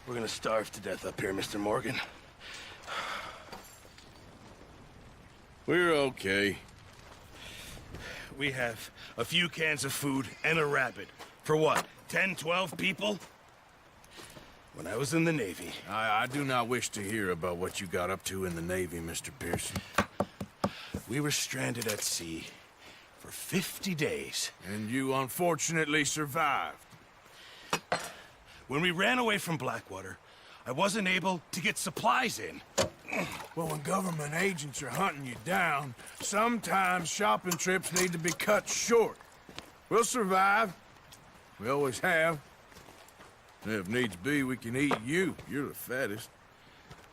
We're gonna starve to death up here, Mr. Morgan. We're okay. We have a few cans of food and a rabbit. For what, 10, 12 people? When I was in the Navy... I do not wish to hear about what you got up to in the Navy, Mr. Pearson. We were stranded at sea for 50 days. And you unfortunately survived. When we ran away from Blackwater, I wasn't able to get supplies in. Well, when government agents are hunting you down, sometimes shopping trips need to be cut short. We'll survive. We always have. If needs be, we can eat you. You're the fattest.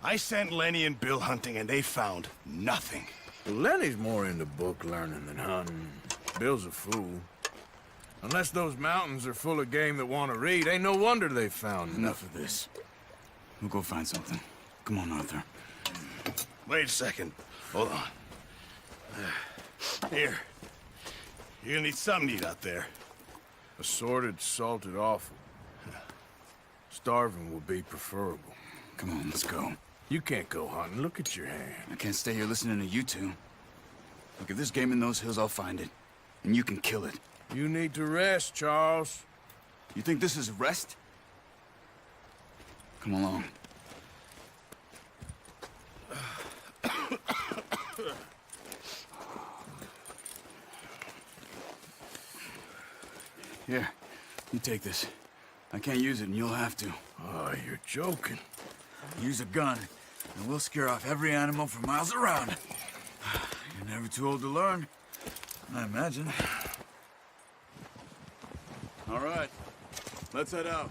I sent Lenny and Bill hunting, and they found nothing. Well, Lenny's more into book learning than hunting. Bill's a fool. Unless those mountains are full of game that want to read, ain't no wonder they found Enough of this. We'll go find something. Come on, Arthur. Wait a second. Hold on. Here. You're gonna need something to eat out there. Assorted, salted offal. Starving will be preferable. Come on, let's go. You can't go hunting. Look at your hand. I can't stay here listening to you two. Look, if there's game in those hills, I'll find it. And you can kill it. You need to rest, Charles. You think this is rest? Come along. Here, you take this. I can't use it, and you'll have to. Oh, you're joking. Use a gun, and we'll scare off every animal for miles around. You're never too old to learn, I imagine. All right, let's head out.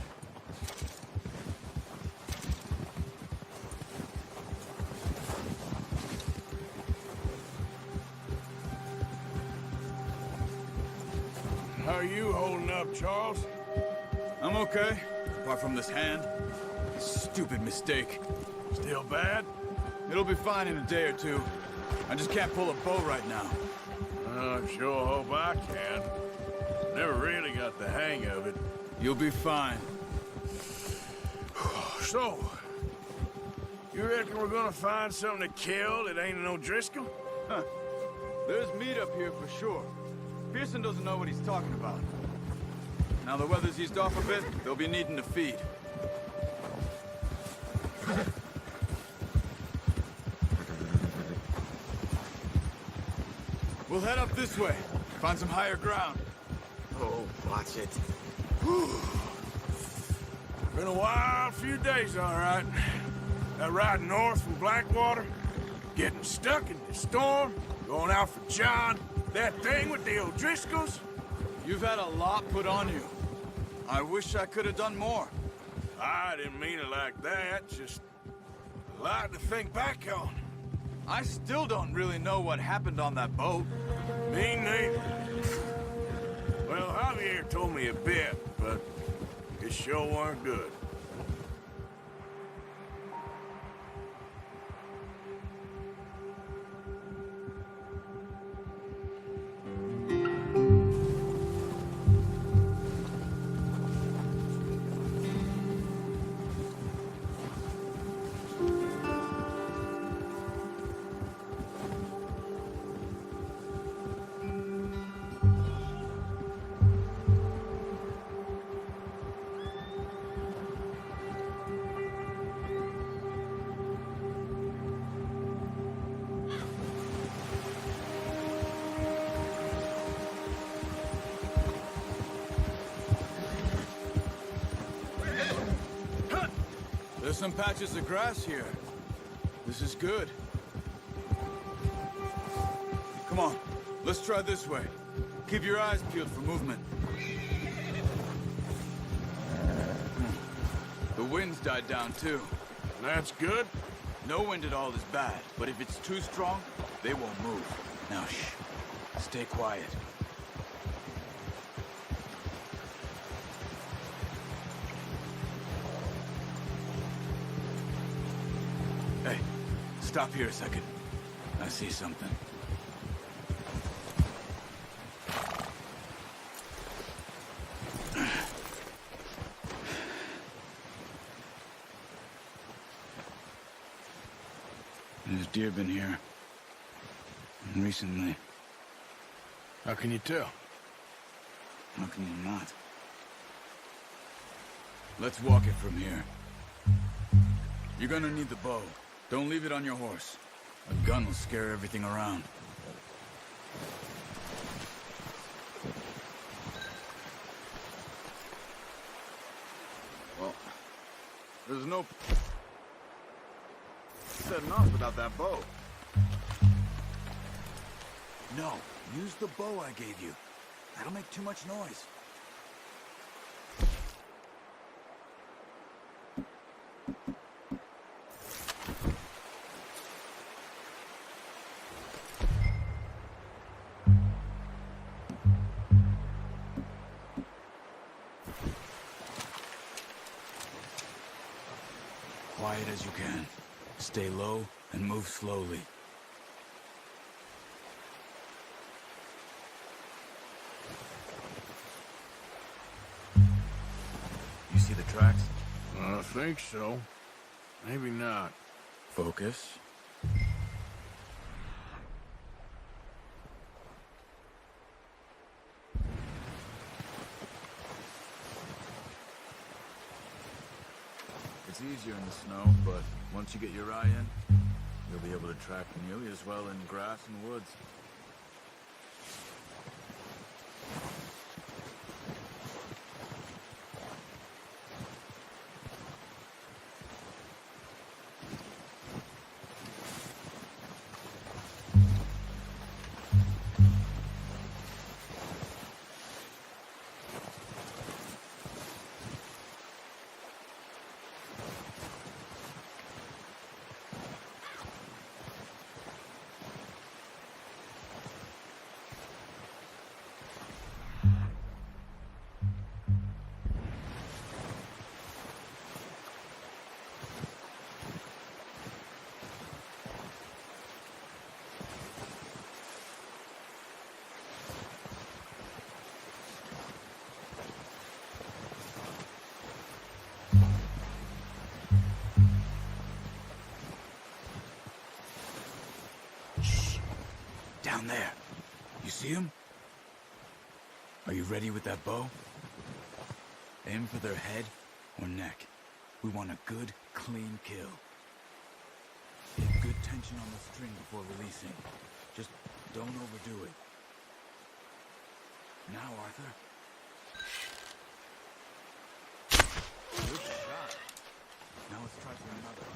How are you holding up, Charles? I'm okay, apart from this hand. Stupid mistake. Still bad? It'll be fine in a day or two. I just can't pull a bow right now. I sure hope I can. Never really got the hang of it. You'll be fine. So, you reckon we're gonna find something to kill that ain't no Driscoll? Huh. There's meat up here for sure. Pearson doesn't know what he's talking about. Now the weather's eased off a bit, they'll be needing to feed. We'll head up this way, find some higher ground. Oh, watch it. Been a wild few days, all right. That ride north from Blackwater, getting stuck in the storm, going out for John, that thing with the O'Driscolls. You've had a lot put on you. I wish I could have done more. I didn't mean it like that, just a lot to think back on. I still don't really know what happened on that boat. Me neither. Well, Javier told me a bit, but it sure weren't good. There's some patches of grass here. This is good. Come on, let's try this way. Keep your eyes peeled for movement. The wind's died down too. That's good. No wind at all is bad, but if it's too strong, they won't move. Now shh, stay quiet. Hey, stop here a second. I see something. There's deer been here. Recently. How can you tell? How can you not? Let's walk it from here. You're gonna need the bow. Don't leave it on your horse. A gun will scare everything around. Well, there's no setting off without that bow. No, use the bow I gave you. That'll make too much noise. Quiet as you can. Stay low and move slowly. You see the tracks? I think so. Maybe not. Focus. It's easier in the snow, but once you get your eye in, you'll be able to track nearly as well in grass and woods. Down there. You see him? Are you ready with that bow? Aim for their head or neck. We want a good, clean kill. Get good tension on the string before releasing. Just don't overdo it. Now, Arthur. Good shot. Now let's try for another.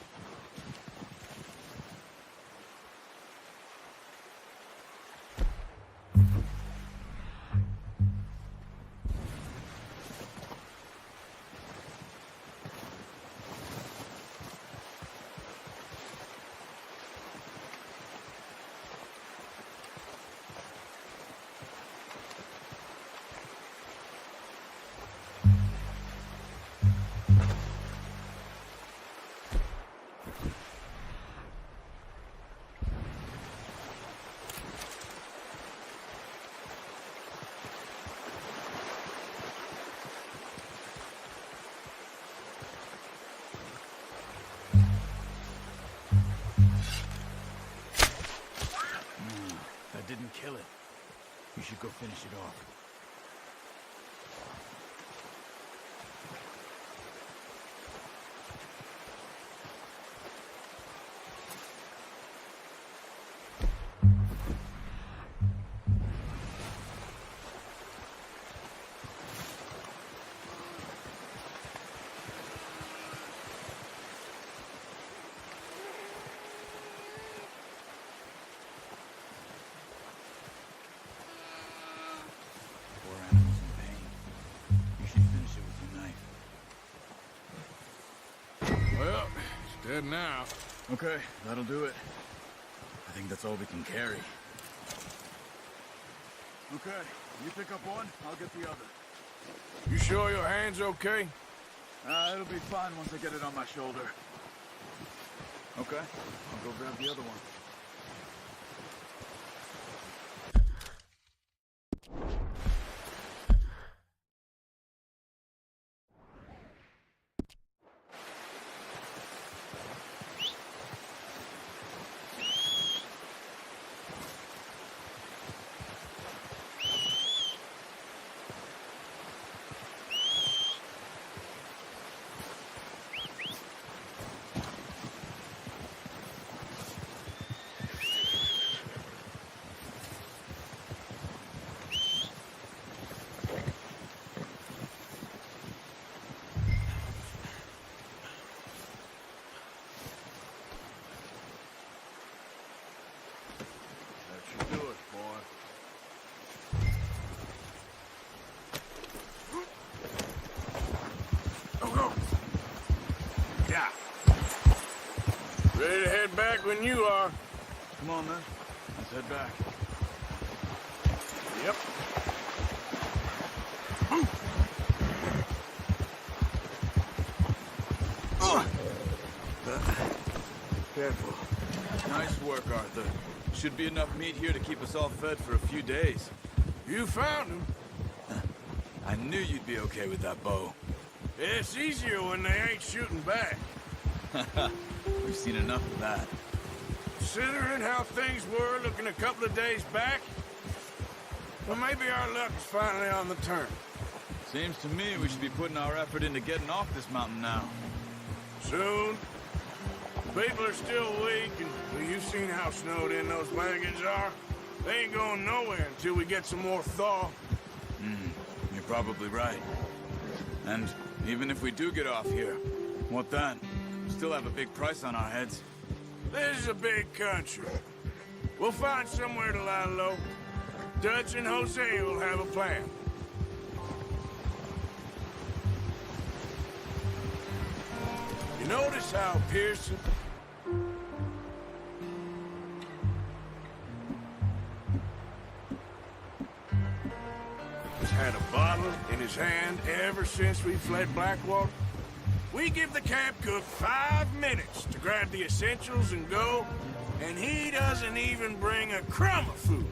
That didn't kill it. You should go finish it off. Poor animal's in pain. You should finish it with your knife. Well, it's dead now. Okay, that'll do it. I think that's all we can carry. Okay, you pick up one, I'll get the other. You sure your hand's okay? It'll be fine once I get it on my shoulder. Okay, I'll go grab the other one. back when you are. Come on, then. Let's head back. Yep. Careful. Nice work, Arthur. Should be enough meat here to keep us all fed for a few days. You found him. I knew you'd be okay with that bow. It's easier when they ain't shooting back. We've seen enough of that. Considering how things were looking a couple of days back, well, maybe our luck is finally on the turn. Seems to me we should be putting our effort into getting off this mountain now. Soon. People are still weak, and well, you've seen how snowed in those wagons are. They ain't going nowhere until we get some more thaw. You're probably right. And even if we do get off here, what then? We still have a big price on our heads. This is a big country. We'll find somewhere to lie low. Dutch and Jose will have a plan. You notice how Pearson... has had a bottle in his hand ever since we fled Blackwater? We give the camp cook 5 minutes to grab the essentials and go, and he doesn't even bring a crumb of food.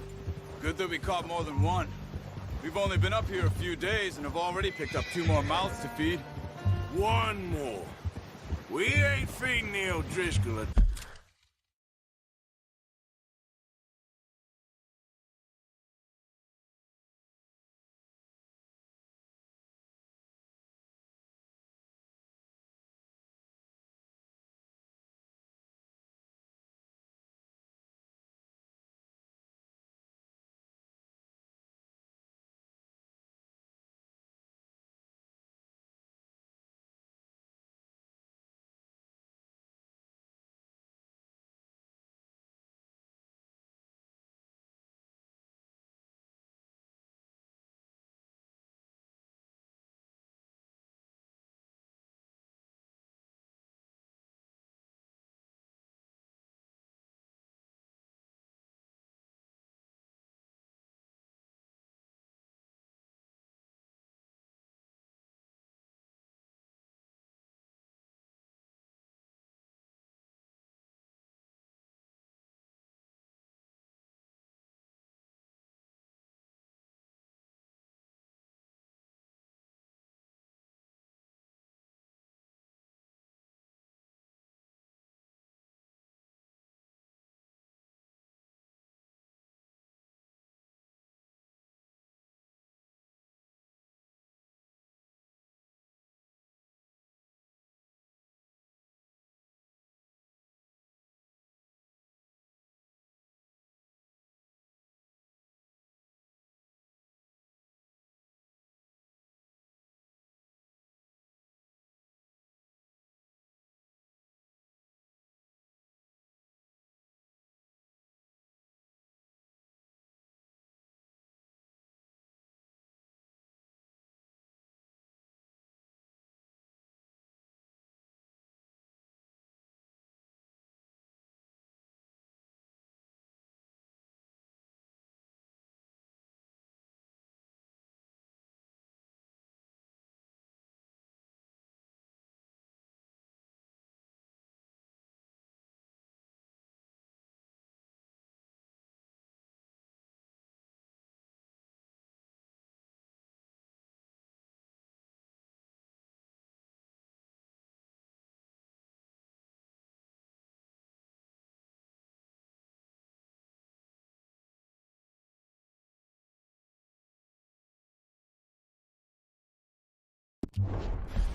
Good that we caught more than one. We've only been up here a few days and have already picked up 2 more mouths to feed. One more. We ain't feeding the O'Driscoll a...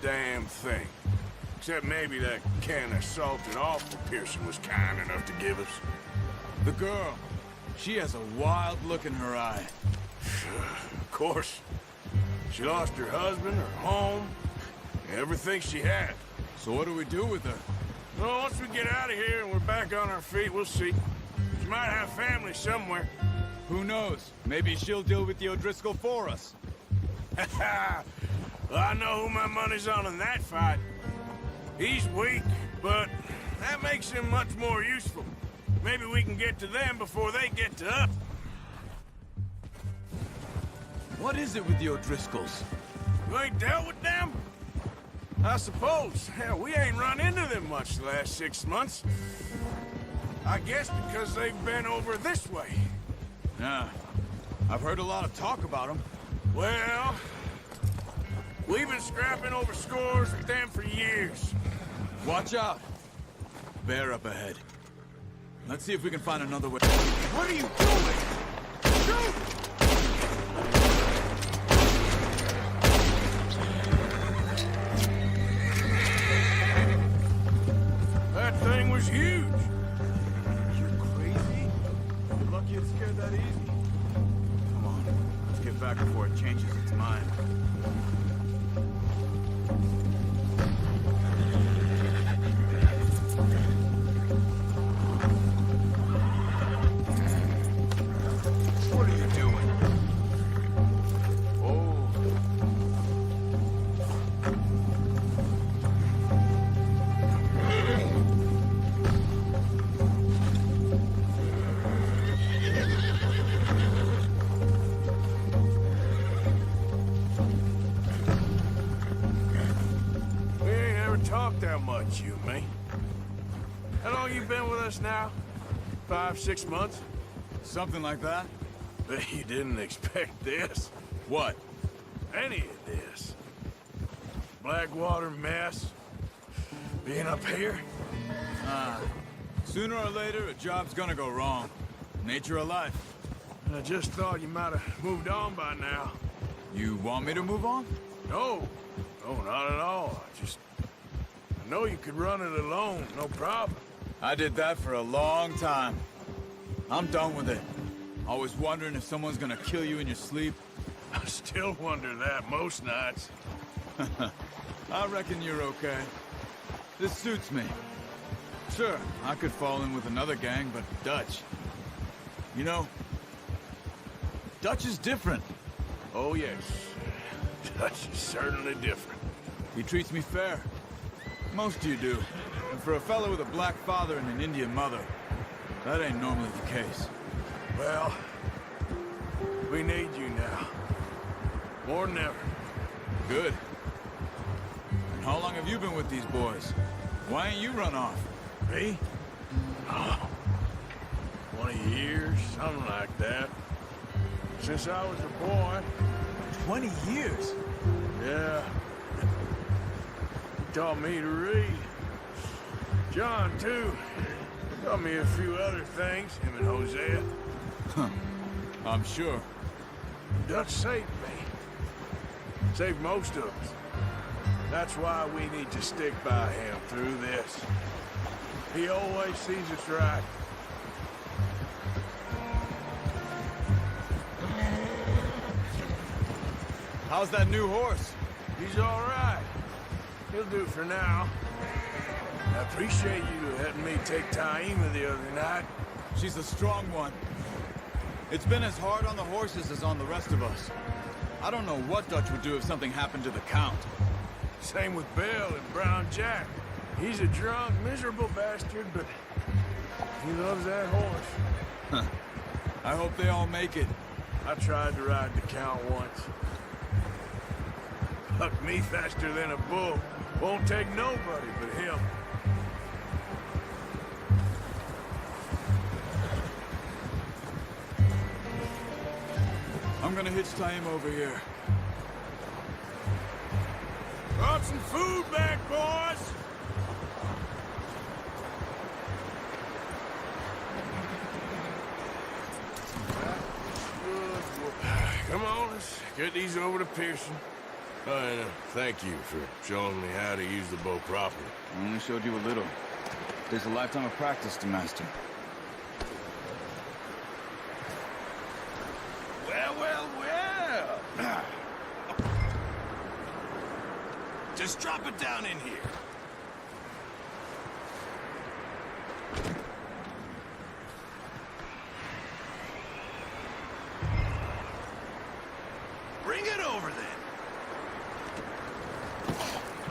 Damn thing. Except maybe that can of salted offal Pearson was kind enough to give us. The girl. She has a wild look in her eye. Of course. She lost her husband, her home, everything she had. So what do we do with her? Well, once we get out of here and we're back on our feet, we'll see. She might have family somewhere. Who knows? Maybe she'll deal with the O'Driscoll for us. Well, I know who my money's on in that fight. He's weak, but That makes them much more useful. Maybe we can get to them before they get to us. What is it with the O'Driscolls? You ain't dealt with them? I suppose. Hell, we ain't run into them much the last 6 months. I guess because they've been over this way. Yeah. I've heard a lot of talk about them. Well, we've been scrapping over scores with them for years. Watch out. Bear up ahead. Let's see if we can find another way. What are you doing? Shoot! That thing was huge. You're crazy? You're lucky it scared that easy. Come on, let's get back before it changes its mind. What are you doing? Oh. We ain't ever talked that much, you and me. How long you been with us now? 5, 6 months? Something like that? Bet you didn't expect this. What? Any of this. Blackwater mess. Being up here. Sooner or later, a job's gonna go wrong. Nature of life. I just thought you might have moved on by now. You want me to move on? No. No, not at all. I know you could run it alone, no problem. I did that for a long time. I'm done with it. Always wondering if someone's gonna kill you in your sleep. I still wonder that most nights. I reckon you're okay. This suits me. Sure, I could fall in with another gang, but Dutch. You know, Dutch is different. Oh, yes. Dutch is certainly different. He treats me fair. Most of you do. And for a fellow with a black father and an Indian mother, that ain't normally the case. Well, we need you now. More than ever. Good. And how long have you been with these boys? Why ain't you run off? Me? Oh, 20 years, something like that. Since I was a boy. 20 years? Yeah. He taught me to read. John, too. Taught me a few other things, him and Hosea. I'm sure. Dutch saved me. Saved most of us. That's why we need to stick by him through this. He always sees us right. How's that new horse? He's all right. He'll do for now. I appreciate you letting me take Taima the other night. She's a strong one. It's been as hard on the horses as on the rest of us. I don't know what Dutch would do if something happened to the Count. Same with Bill and Brown Jack. He's a drunk, miserable bastard, but he loves that horse. I hope they all make it. I tried to ride the Count once. Bucked me faster than a bull. Won't take nobody but him. I'm gonna hitch Taima over here. Brought some food back, boys! Come on, let's get these over to Pearson. And thank you for showing me how to use the bow properly. I only showed you a little. There's a lifetime of practice to master. Well, well, well. Just drop it down in here. Bring it over then.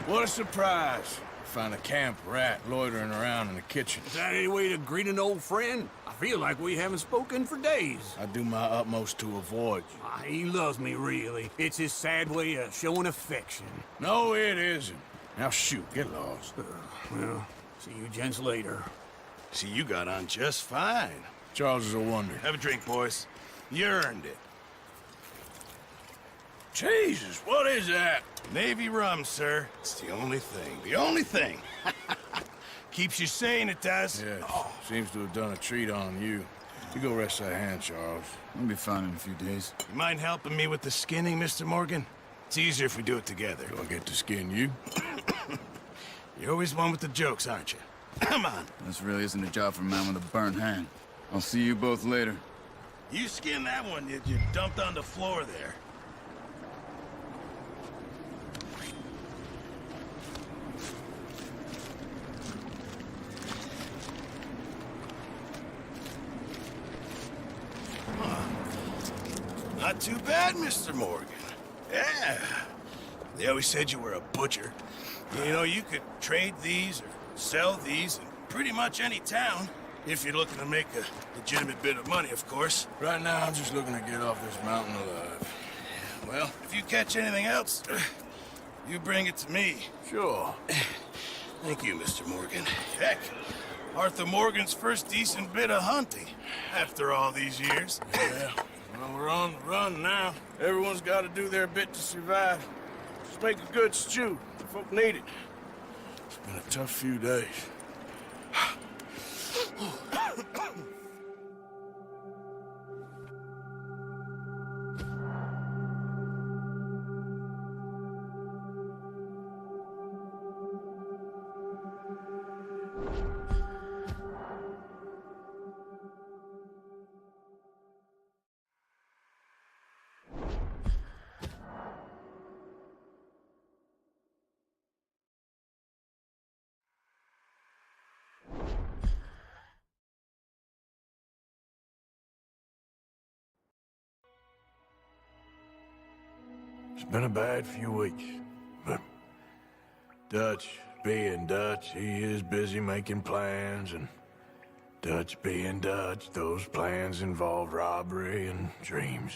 What a surprise. Find a camp rat loitering around in the kitchen. Is that any way to greet an old friend? I feel like we haven't spoken for days. I do my utmost to avoid you. He loves me, really. It's his sad way of showing affection. No, it isn't. Now shoot, get lost. Well, see you gents later. See, you got on just fine. Charles is a wonder. Have a drink, boys. You earned it. Jesus, what is that? Navy rum, sir. It's the only thing. The only thing. Keeps you sane, it does. Yes, seems to have done a treat on you. You go rest that hand, Charles. I'll be fine in a few days. You mind helping me with the skinning, Mr. Morgan? It's easier if we do it together. Do I get to skin you? You're always one with the jokes, aren't you? Come on. This really isn't a job for a man with a burnt hand. I'll see you both later. You skinned that one you dumped on the floor there. Not too bad, Mr. Morgan. Yeah. They always said you were a butcher. You know, you could trade these or sell these in pretty much any town. If you're looking to make a legitimate bit of money, of course. Right now, I'm just looking to get off this mountain alive. Well, if you catch anything else, you bring it to me. Sure. Thank you, Mr. Morgan. Heck, Arthur Morgan's first decent bit of hunting after all these years. Yeah. Well, we're on the run now. Everyone's got to do their bit to survive. Just make a good stew. The folk need it. It's been a tough few days. It's been a bad few weeks, but Dutch being Dutch, he is busy making plans, and Dutch being Dutch, those plans involve robbery and dreams.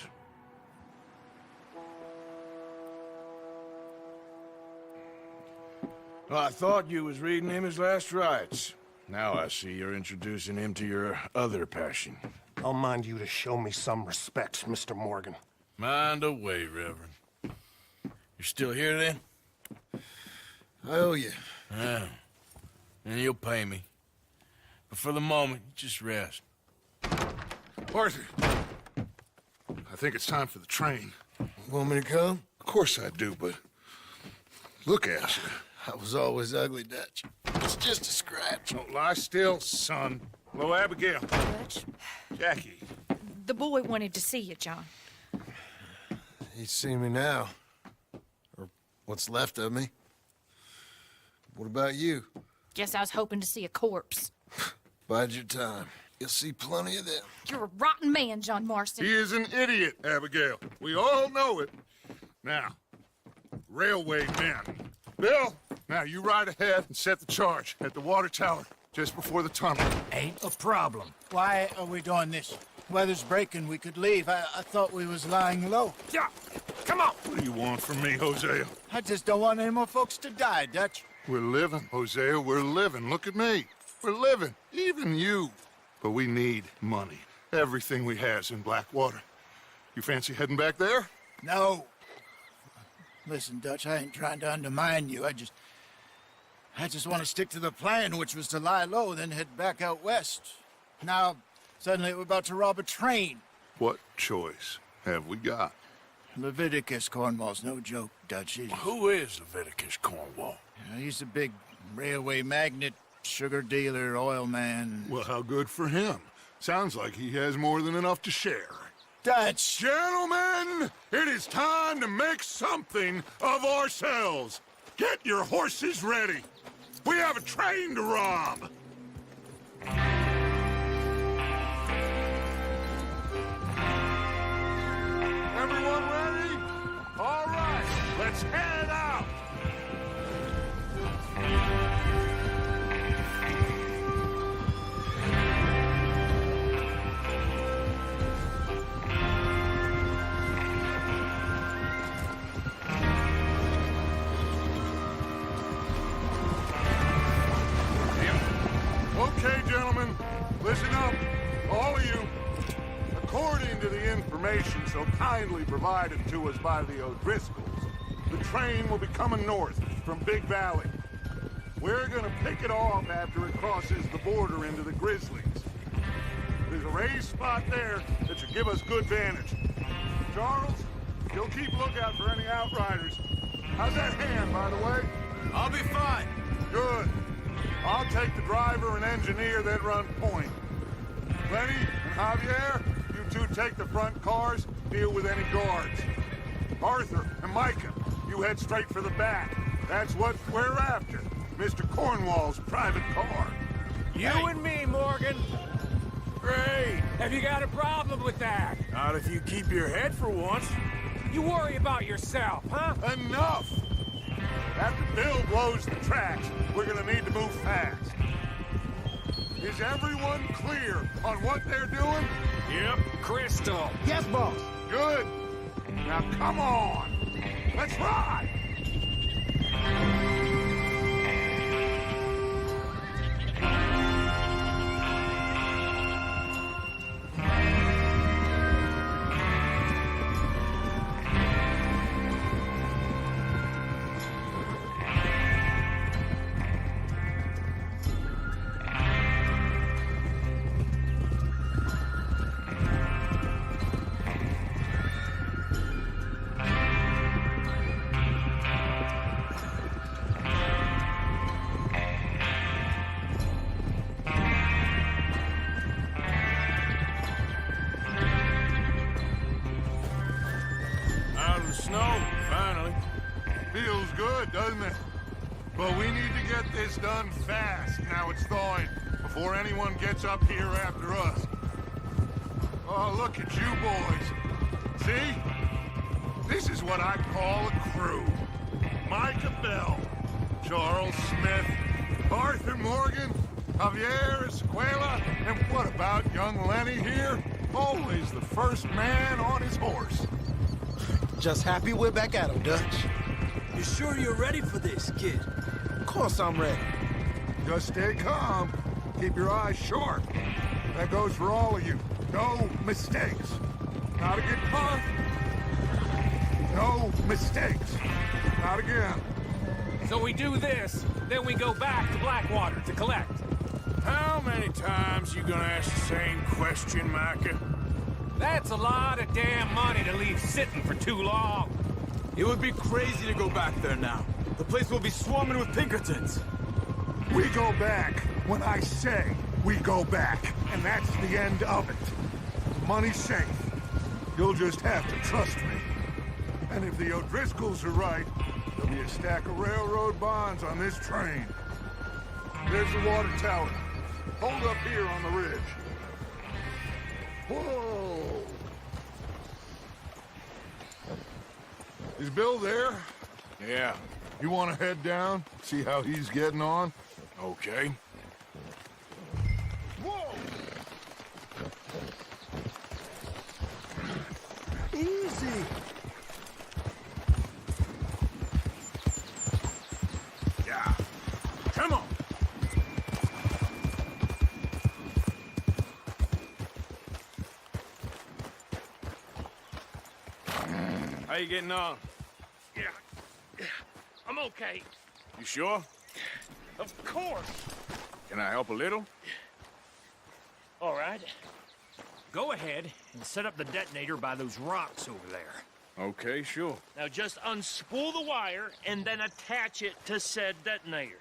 Well, I thought you was reading him his last rites. Now I see you're introducing him to your other passion. I'll mind you to show me some respect, Mr. Morgan. Mind away, Reverend. You're still here, then? I owe you. Yeah. And you'll pay me. But for the moment, just rest. Arthur, I think it's time for the train. Want me to come? Of course I do, but look at you. I was always ugly, Dutch. It's just a scratch. Don't lie still, son. Hello, Abigail. Dutch, Jackie. the boy wanted to see you, John. He's seen me now. Or what's left of me. What about you? Guess I was hoping to see a corpse. Bide your time. You'll see plenty of them. You're a rotten man, John Marston. He is an idiot, Abigail. We all know it. Now, railway men. Bill, now you ride ahead and set the charge at the water tower just before the tunnel. Ain't a problem. Why are we doing this? Weather's breaking. We could leave. I thought we was lying low. Yeah, come on. What do you want from me, Hosea? I just don't want any more folks to die, Dutch. We're living, Hosea. We're living. Look at me. We're living. Even you. But we need money. Everything we has in Blackwater. You fancy heading back there? No. Listen, Dutch, I ain't trying to undermine you. I just want to stick to the plan, which was to lie low, then head back out west. Now, suddenly we're about to rob a train. What choice have we got? Leviticus Cornwall's no joke, Dutch. Who is Leviticus Cornwall? He's a big railway magnate, sugar dealer, oil man. Well, how good for him. Sounds like he has more than enough to share. Dutch! Gentlemen, it is time to make something of ourselves. Get your horses ready. We have a train to rob. Everyone ready? All right, let's head out. information so kindly provided to us by the O'Driscolls, the train will be coming north from Big Valley. We're gonna pick it off after it crosses the border into the Grizzlies. There's a raised spot there that should give us good vantage. Charles, you'll keep lookout for any outriders. How's that hand, by the way? I'll be fine. Good. I'll take the driver and engineer that run point. Lenny and Javier, you two take the front cars, deal with any guards. Arthur and Micah, you head straight for the back. That's what we're after. Mr. Cornwall's private car. You and me, Morgan. Great. Have you got a problem with that? Not if you keep your head for once. You worry about yourself, huh? Enough! After Bill blows the tracks, we're gonna need to move fast. Is everyone clear on what they're doing? Yep. Crystal. Yes, boss. Good. Now come on. Let's ride! Snow, finally. Feels good, doesn't it? But we need to get this done fast, now it's thawing, before anyone gets up here after us. Oh, look at you boys. See? This is what I call a crew. Micah Bell, Charles Smith, Arthur Morgan, Javier Escuela, and what about young Lenny here? Always the first man on his horse. Just happy we're back at 'em, Dutch. You sure you're ready for this, kid? Of course I'm ready. Just stay calm. Keep your eyes sharp. That goes for all of you. No mistakes. Not again. Huh? No mistakes. Not again. So we do this, then we go back to Blackwater to collect. How many times you gonna ask the same question, Micah? That's a lot of damn money to leave sitting for too long. It would be crazy to go back there now. The place will be swarming with Pinkertons. We go back when I say we go back, and that's the end of it. Money's safe. You'll just have to trust me. And if the O'Driscolls are right, there'll be a stack of railroad bonds on this train. There's the water tower. Hold up here on the ridge. Whoa! Is Bill there? Yeah. You want to head down, see how he's getting on? Okay. Whoa! Easy. Yeah. Come on. How you getting on? Yeah, I'm okay. You sure? Of course. Can I help a little? All right. Go ahead and set up the detonator by those rocks over there. Okay, sure. Now just unspool the wire and then attach it to said detonator.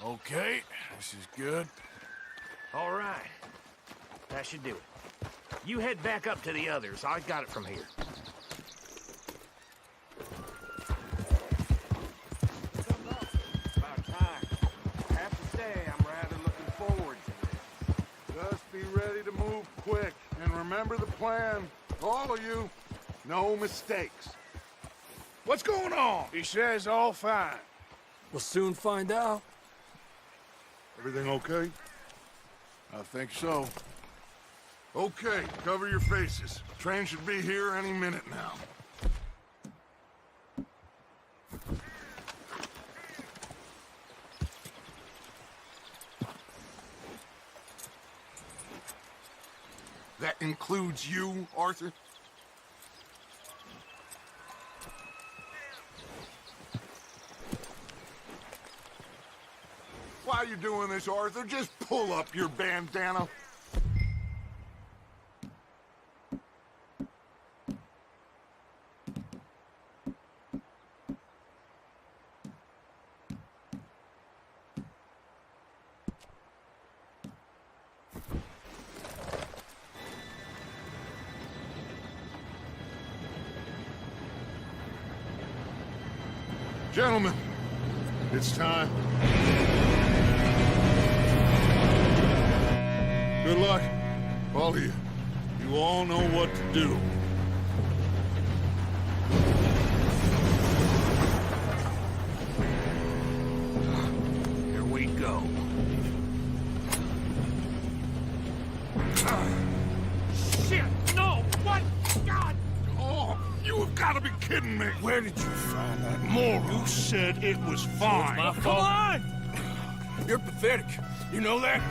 Okay, this is good. All right. That should do it. You head back up to the others. I got it from here. About time. I have to say, I'm rather looking forward to this. Just be ready to move quick. And remember the plan. All of you, no mistakes. What's going on? He says all fine. We'll soon find out. Everything okay? I think so. Okay, cover your faces. Train should be here any minute now. That includes you, Arthur? Why are you doing this, Arthur? Just pull up your bandana. Gentlemen, it's time. Good luck, all of you. You all know what to do. Here we go. Shit! No! What? God! Oh, you have got to be kidding me. Where did you find that moron? You said it was fine. My fault. Come on! You're pathetic. You know that?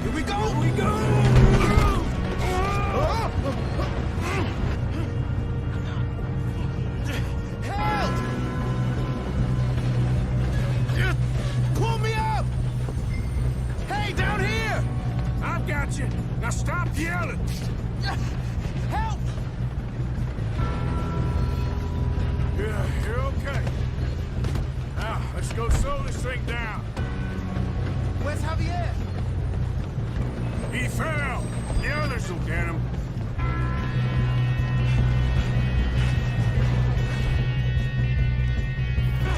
Here we go! Here we go! Help! Pull me up! Hey, down here! I've got you. Now stop yelling. Help! Yeah, you're okay. Now, let's go slow this thing down. Where's Javier? He fell. The others will get him.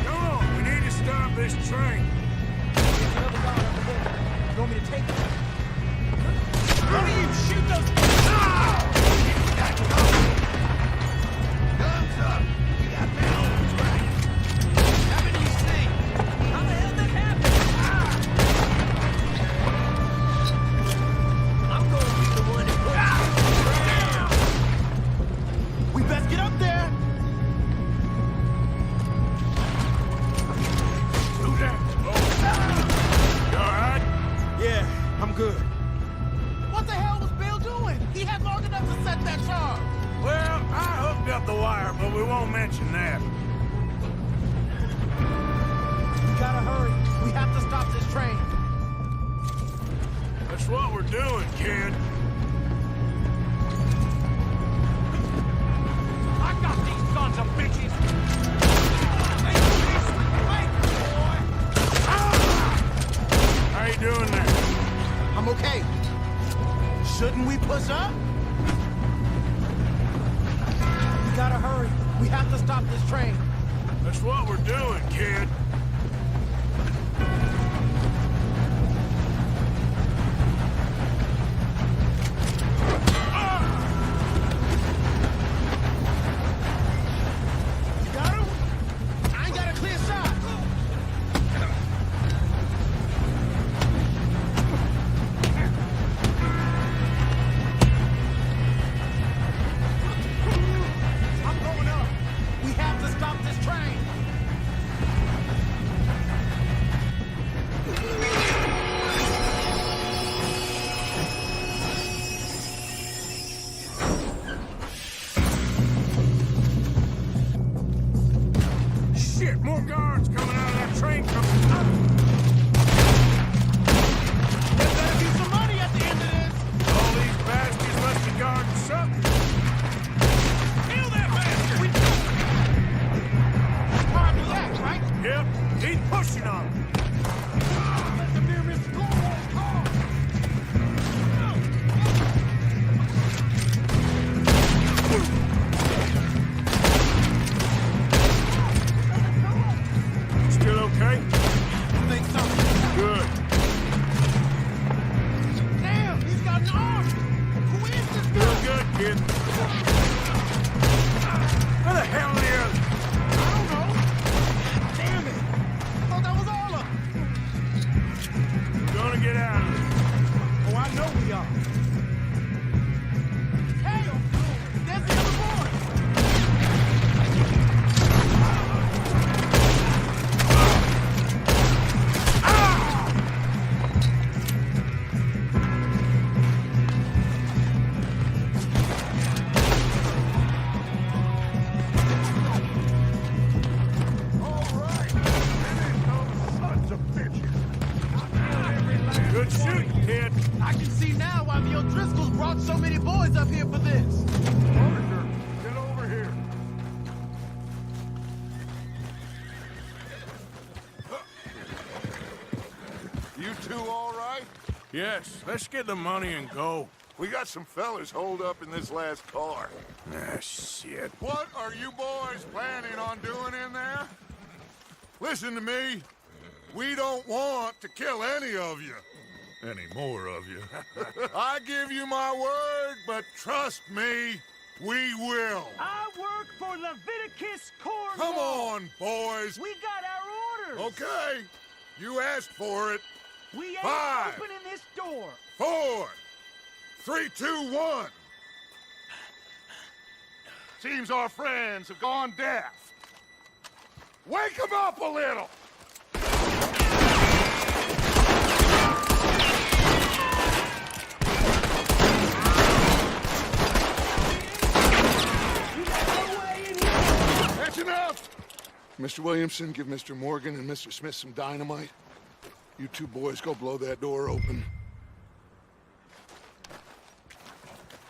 Come on, we need to stop this train. There's another guard over there. You want me to take it? How do you shoot those? Guns up! We got men on the train. Haven't you seen? How the hell that happened? I'm going to be the one that puts We best get up there. Do that. Oh. You all right? Yeah, I'm good. What the hell was Bill doing? He had long enough to set that charge. Well, I hooked up the wire, but we won't mention that. We gotta hurry. We have to stop this train. That's what we're doing, kid. I got these sons of bitches! How you doing there? I'm okay. Shouldn't we push up? We gotta hurry. We have to stop this train. That's what we're doing, kid. You got him? I ain't got a clear shot. I'm going up. We have to stop this train. Shit, more guards coming out of that train coming up. There better be some money at the end of this. All these bastards must be guarding something. Kill that bastard. Hard to act, right? Yep, he's pushing on them. Let the beer miss score on car. get out of here. Oh, I know we are. Hell! There's the other boy! Good shooting, kid. I can see now why the O'Driscolls brought so many boys up here for this. Officer, get over here. You two all right? Yes, let's get the money and go. We got some fellas holed up in this last car. Ah, shit. What are you boys planning on doing in there? Listen to me. We don't want to kill any of you. Any more of you. I give you my word, but trust me, we will. I work for Leviticus Corps. Come on, boys. We got our orders. Okay. You asked for it. We ain't 5, opening this door. 4, 3, 2, 1. Seems our friends have gone deaf. Wake them up a little. That's enough! Mr. Williamson, give Mr. Morgan and Mr. Smith some dynamite. You two boys go blow that door open.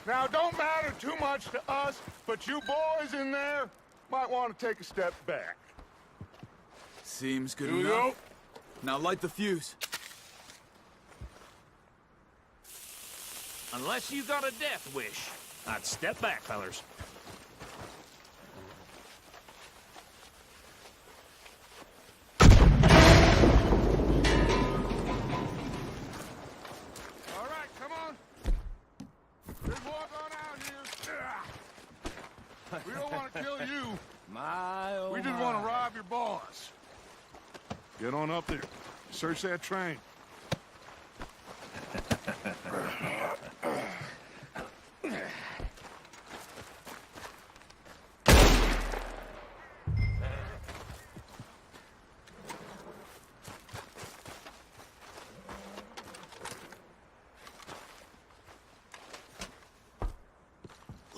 Now, don't matter too much to us, but you boys in there might want to take a step back. Seems good Here we enough. go. Now light the fuse. Unless you got a death wish, I'd step back, fellers. All right, come on. There's more going out here. We don't want to kill you. My, oh We just want to rob your boss. Get on up there. Search that train.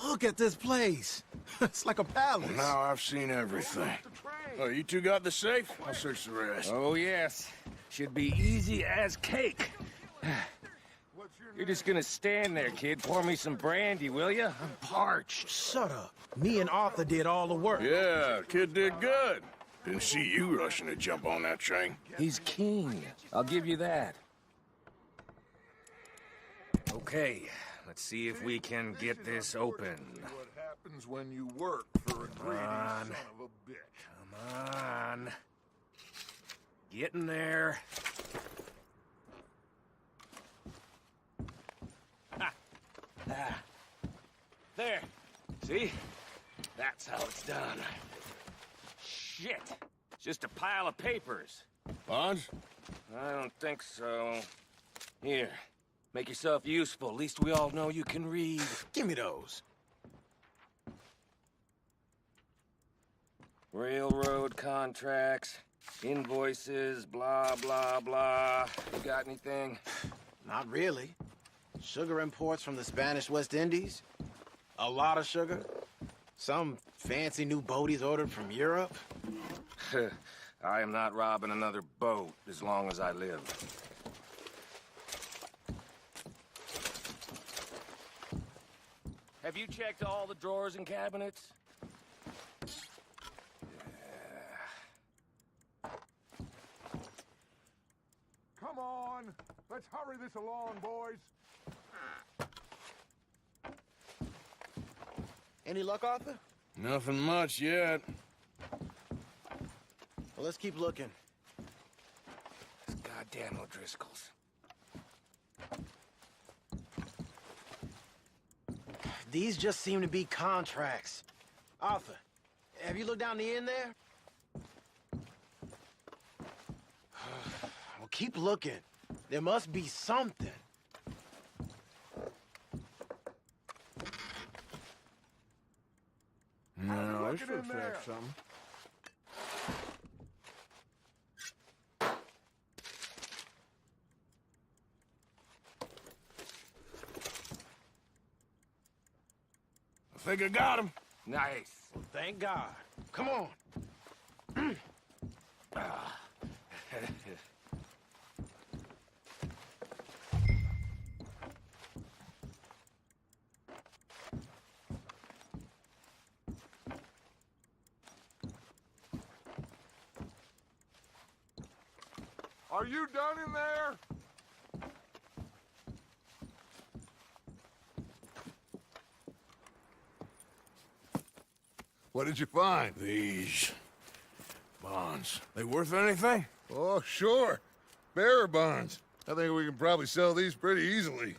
Look at this place. It's like a palace. Now I've seen everything. Oh, you two got the safe? I'll search the rest. Oh, yes. Should be easy as cake. You're just gonna stand there, kid. Pour me some brandy, will you? I'm parched. Shut up. Me and Arthur did all the work. Yeah, kid did good. Didn't see you rushing to jump on that train. He's keen. I'll give you that. Okay, let's see if we can get this open. What happens when you work for a greedy son of a bitch. Come on. Getting there. Ha. Ah. There. See? That's how it's done. Shit. It's just a pile of papers. Bonds? I don't think so. Here. Make yourself useful. At least we all know you can read. Give me those. Railroad contracts, invoices, blah, blah, blah. You got anything? Not really. Sugar imports from the Spanish West Indies. A lot of sugar. Some fancy new boat he's ordered from Europe. I am not robbing another boat as long as I live. Have you checked all the drawers and cabinets? Come on. Let's hurry this along, boys. Any luck, Arthur? Nothing much yet. Well, let's keep looking. These goddamn O'Driscolls. These just seem to be contracts. Arthur, have you looked down the end there? Well, keep looking. There must be something. No, this looks like something. I think I got him. Nice. Thank God. Come on. Are you done in there? What did you find? These bonds. They worth anything? Oh, sure. Bearer bonds. I think we can probably sell these pretty easily.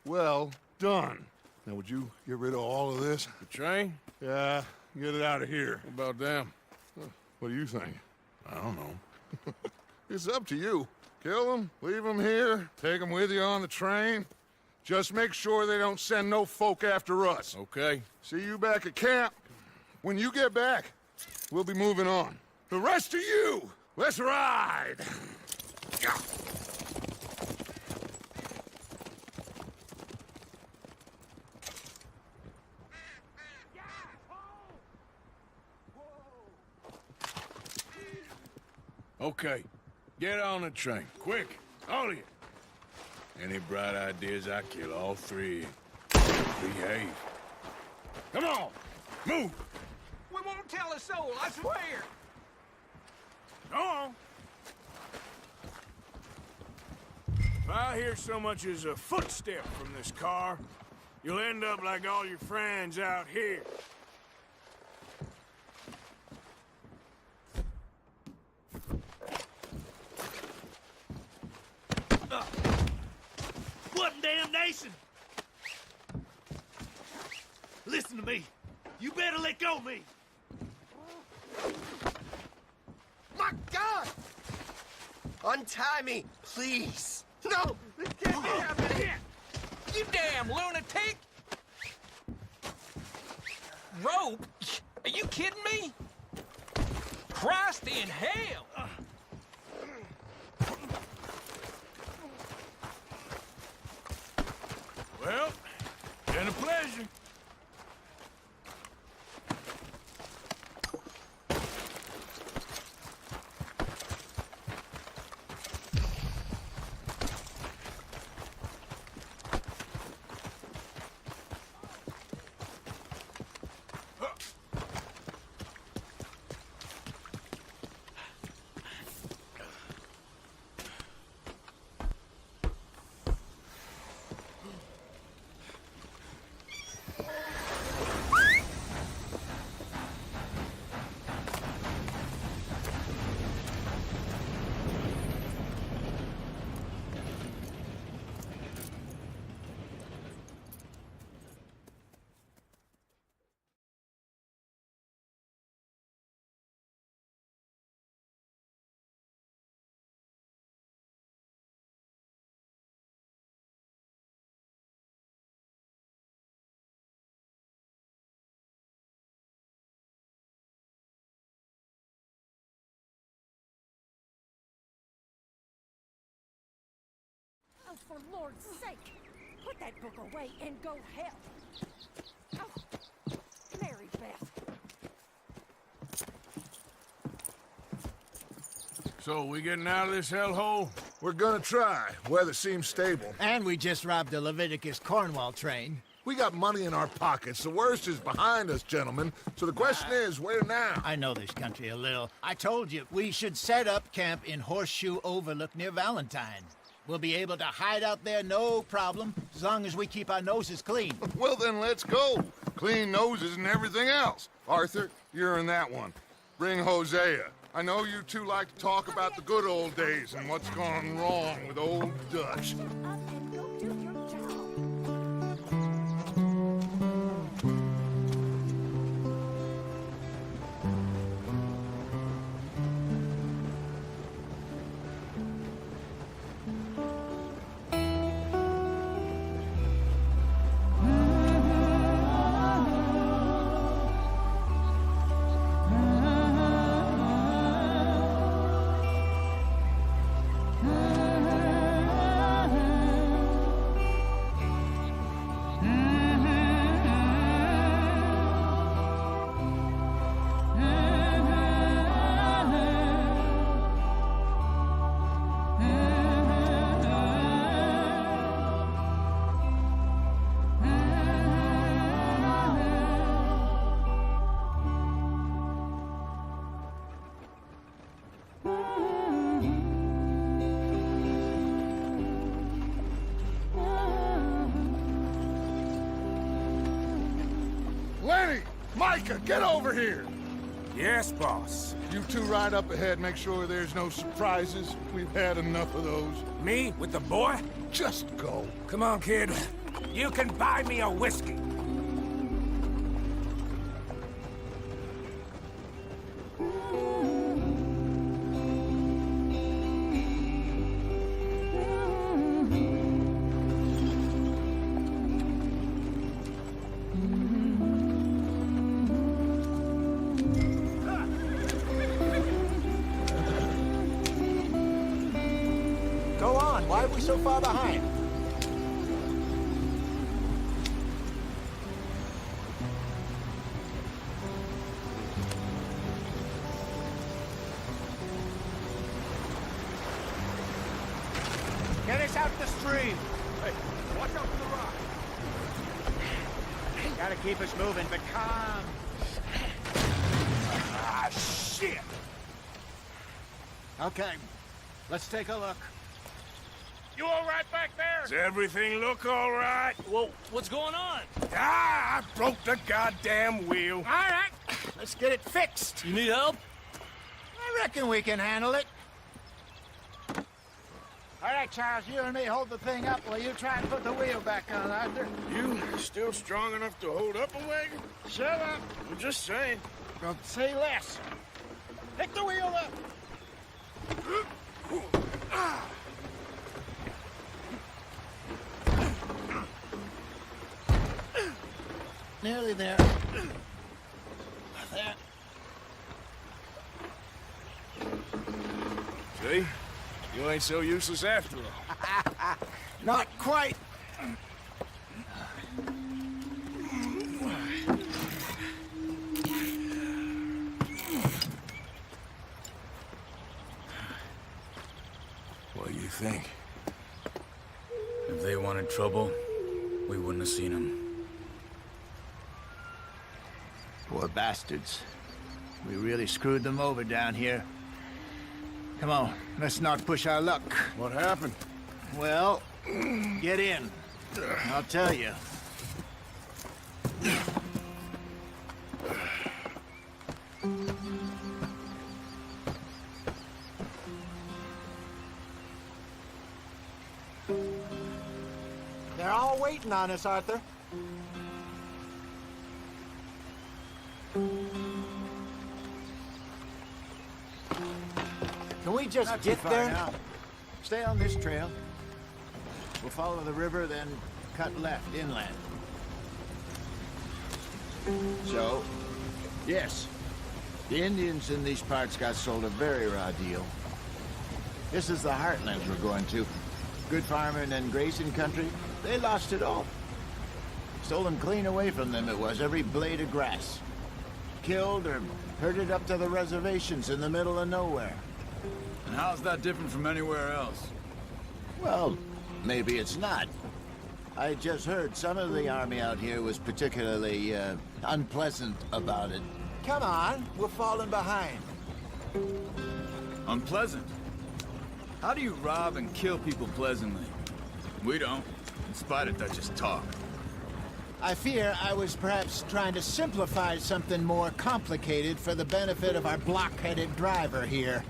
Well done. Now, would you get rid of all of this? The train? Yeah, get it out of here. What about them? What do you think? I don't know. It's up to you. Kill them, leave them here, take them with you on the train. Just make sure they don't send no folk after us. Okay. See you back at camp. When you get back, we'll be moving on. The rest of you, let's ride! Okay. Get on the train. Quick. All of you. Any bright ideas, I kill all three. Behave. Come on. Move. We won't tell a soul, I swear! Go on. If I hear so much as a footstep from this car, you'll end up like all your friends out here. What in damnation? Listen to me. You better let go of me. My God! Untie me, please. No! Get me out of here! You damn lunatic! Rope? Are you kidding me? Christ in hell! Well, been a pleasure. Oh, for Lord's sake, put that book away and go help. Oh, Mary Beth. So, we getting out of this hellhole? We're gonna try. Weather seems stable. And we just robbed the Leviticus Cornwall train. We got money in our pockets. The worst is behind us, gentlemen. So the question is, where now? I know this country a little. I told you, we should set up camp in Horseshoe Overlook near Valentine. We'll be able to hide out there no problem, as long as we keep our noses clean. Well, then let's go. Clean noses and everything else. Arthur, you're in that one. Bring Hosea. I know you two like to talk about the good old days and what's gone wrong with old Dutch. And go do your job. Micah, get over here! Yes, boss. You two ride up ahead, make sure there's no surprises. We've had enough of those. Me with the boy? Just go. Come on, kid. You can buy me a whiskey. Go on, why are we so far behind? Get us out the stream. Hey, watch out for the rock. Gotta keep us moving, but calm. Ah, shit! Okay, let's take a look. You all right back there? Does everything look all right? Whoa, what's going on? Ah, I broke the goddamn wheel. All right, let's get it fixed. You need help? I reckon we can handle it. All right, Charles, you and me hold the thing up while you try and put the wheel back on, Arthur. You still strong enough to hold up a wagon? Shut up. I'm just saying. Don't say less. Pick the wheel up. Nearly there. There. See? You ain't so useless after all. Not quite. What do you think? If they wanted trouble, we wouldn't have seen them. Poor bastards. We really screwed them over down here. Come on, let's not push our luck. What happened? Well, get in. I'll tell you. They're all waiting on us, Arthur. Can we just get there? Now. Stay on this trail. We'll follow the river, then cut left inland. So, yes, the Indians in these parts got sold a very raw deal. This is the heartlands we're going to. Good farming and grazing country, they lost it all. Stolen clean away from them it was, every blade of grass. Killed or herded up to the reservations in the middle of nowhere. And how's that different from anywhere else? Well, maybe it's not. I just heard some of the army out here was particularly, unpleasant about it. Come on, we're falling behind. Unpleasant? How do you rob and kill people pleasantly? We don't, in spite of Dutch's talk. I fear I was perhaps trying to simplify something more complicated for the benefit of our block-headed driver here.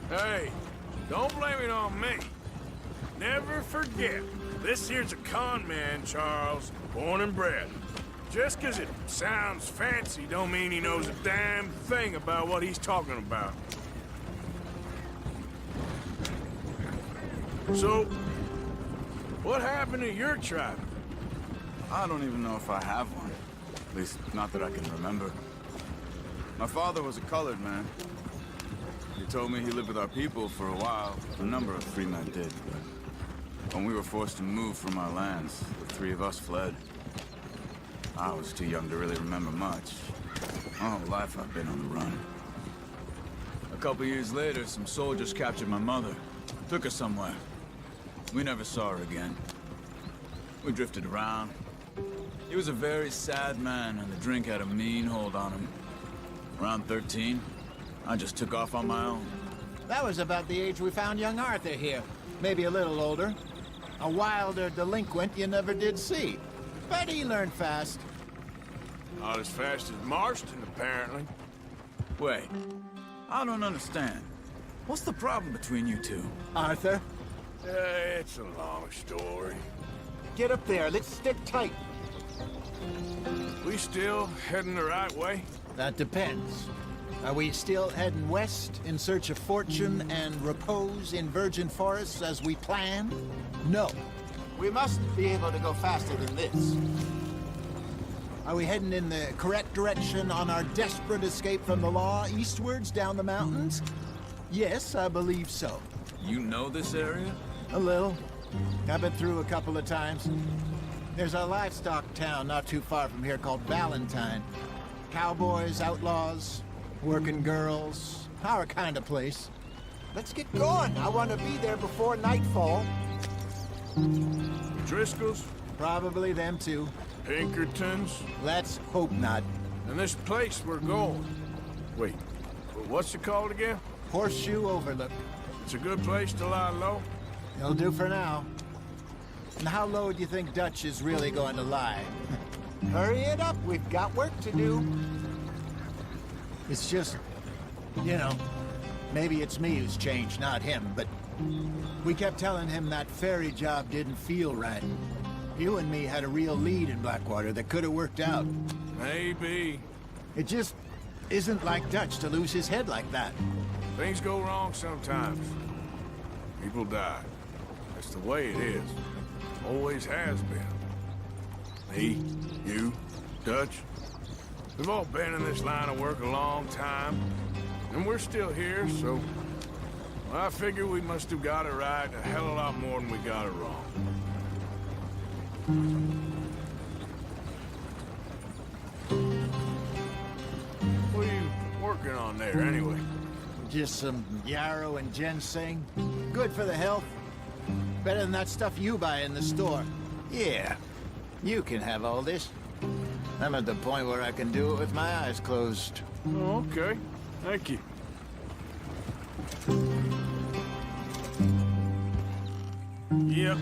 Hey, don't blame it on me. Never forget, this here's a con man, Charles, born and bred. Just 'cause it sounds fancy don't mean he knows a damn thing about what he's talking about. So, what happened to your tribe? I don't even know if I have one. At least, not that I can remember. My father was a colored man. He told me he lived with our people for a while. A number of free men did, but when we were forced to move from our lands, the three of us fled. I was too young to really remember much. My whole life I've been on the run. A couple years later, some soldiers captured my mother. Took her somewhere. We never saw her again. We drifted around. He was a very sad man, and the drink had a mean hold on him. Around 13, I just took off on my own. That was about the age we found young Arthur here. Maybe a little older. A wilder delinquent you never did see. But he learned fast. Not as fast as Marston, apparently. Wait, I don't understand. What's the problem between you two? Arthur, It's a long story. get up there. Let's stick tight. We still heading the right way? That depends. Are we still heading west in search of fortune and repose in virgin forests as we planned? No. We mustn't be able to go faster than this. Are we heading in the correct direction on our desperate escape from the law eastwards down the mountains? Yes, I believe so. You know this area? A little. I've been through a couple of times. There's a livestock town not too far from here called Valentine. Cowboys, outlaws, working girls, our kind of place. Let's get going. I want to be there before nightfall. Driscoll's? Probably them too. Pinkertons? Let's hope not. And this place we're going. Wait, what's it called again? Horseshoe Overlook. It's a good place to lie low? It'll do for now. And how low do you think Dutch is really going to lie? Hurry it up, we've got work to do. It's just, you know, maybe it's me who's changed, not him, but we kept telling him that ferry job didn't feel right. You and me had a real lead in Blackwater that could have worked out. Maybe. It just isn't like Dutch to lose his head like that. Things go wrong sometimes. People die. That's the way it is. Always has been. Me, you, Dutch. We've all been in this line of work a long time. And we're still here, so... well, I figure we must have got it right a hell of a lot more than we got it wrong. What are you working on there, anyway? Just some yarrow and ginseng. Good for the health. Better than that stuff you buy in the store. Yeah, you can have all this. I'm at the point where I can do it with my eyes closed. Oh, okay. Thank you. Yep.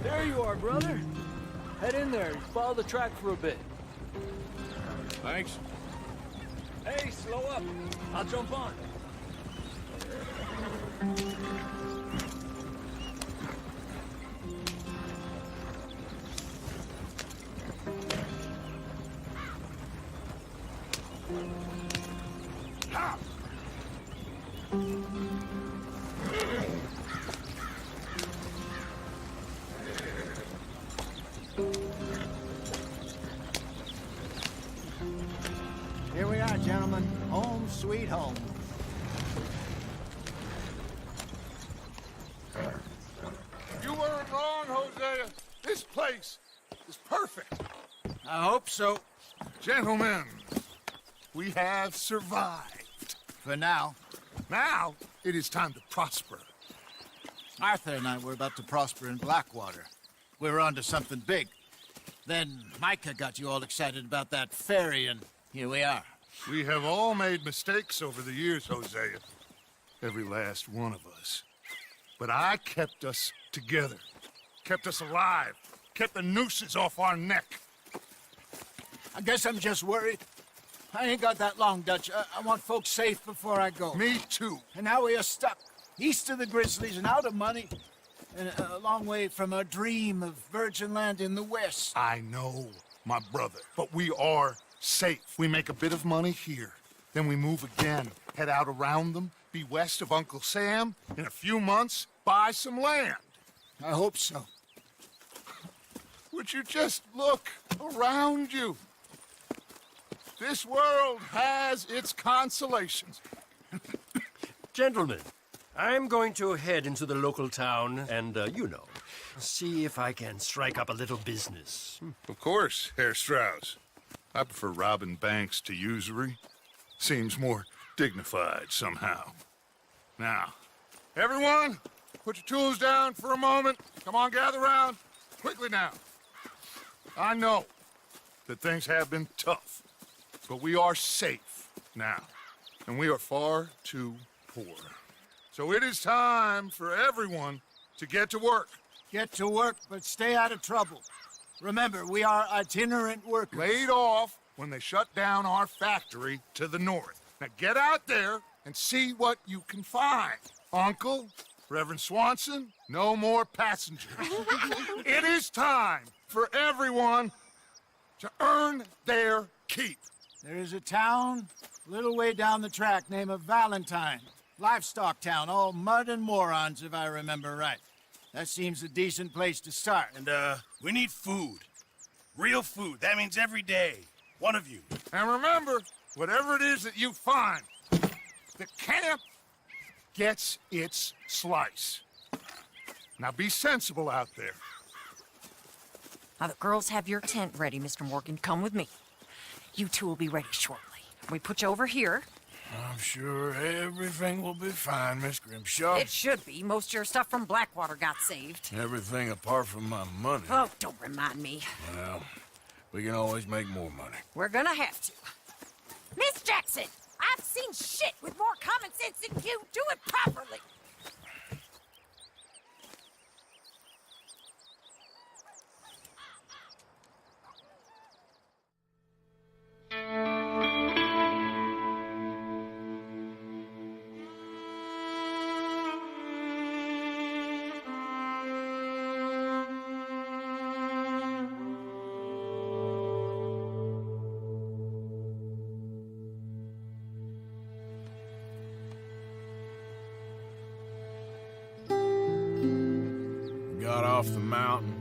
There you are, brother. Head in there and follow the track for a bit. Thanks. Hey, slow up. I'll jump on. Here we are, gentlemen. Home sweet home. You weren't wrong, Hosea. This place is perfect. I hope so. Gentlemen, we have survived. For now. Now, it is time to prosper. Arthur and I were about to prosper in Blackwater. We were onto something big. Then Micah got you all excited about that ferry, and here we are. We have all made mistakes over the years, Hosea. Every last one of us. But I kept us together. Kept us alive. Kept the nooses off our neck. I guess I'm just worried. I ain't got that long, Dutch. I want folks safe before I go. Me too. And now we are stuck. East of the Grizzlies and out of money. and a long way from a dream of virgin land in the west. I know, my brother, but we are safe. We make a bit of money here, then we move again, head out around them, be west of Uncle Sam, in a few months, buy some land. I hope so. Would you just look around you? This world has its consolations. Gentlemen, I'm going to head into the local town and, see if I can strike up a little business. Of course, Herr Strauss. I prefer robbing banks to usury. Seems more dignified somehow. Now, everyone, put your tools down for a moment. Come on, gather round. Quickly now. I know that things have been tough, but we are safe now, and we are far too poor. So it is time for everyone to get to work. Get to work, but stay out of trouble. Remember, we are itinerant workers. Laid off when they shut down our factory to the north. Now get out there and see what you can find. Uncle, Reverend Swanson, no more passengers. It is time for everyone to earn their keep. There is a town a little way down the track named Valentine. Livestock town, all mud and morons, if I remember right. That seems a decent place to start. And, we need food. Real food. That means every day. One of you. And remember, whatever it is that you find, the camp gets its slice. Now be sensible out there. Now, the girls have your tent ready, Mr. Morgan. Come with me. You two will be ready shortly. We put you over here. I'm sure everything will be fine, Miss Grimshaw. It should be. Most of your stuff from Blackwater got saved. Everything apart from my money. Oh, don't remind me. Well, we can always make more money. We're gonna have to. Miss Jackson, I've seen shit with more common sense than you. Do it properly. Got off the mountain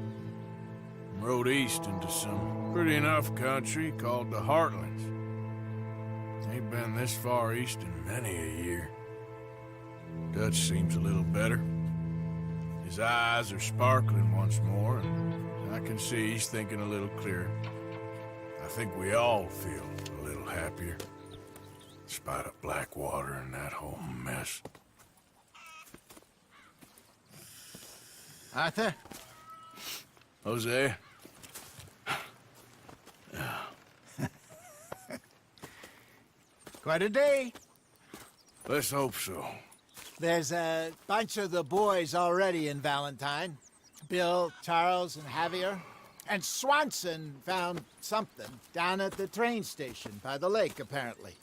and rode east into some pretty enough country called the Heartlands. Ain't been this far east in many a year. Dutch seems a little better. His eyes are sparkling once more, and I can see he's thinking a little clearer. I think we all feel a little happier, in spite of Blackwater and that whole mess. Arthur? Jose? Quite a day. Let's hope so. There's a bunch of the boys already in Valentine. Bill, Charles, and Javier. And Swanson found something down at the train station by the lake, apparently.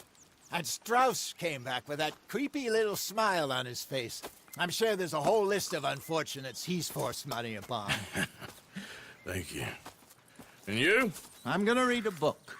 And Strauss came back with that creepy little smile on his face. I'm sure there's a whole list of unfortunates he's forced money upon. Thank you. And you? I'm gonna read a book.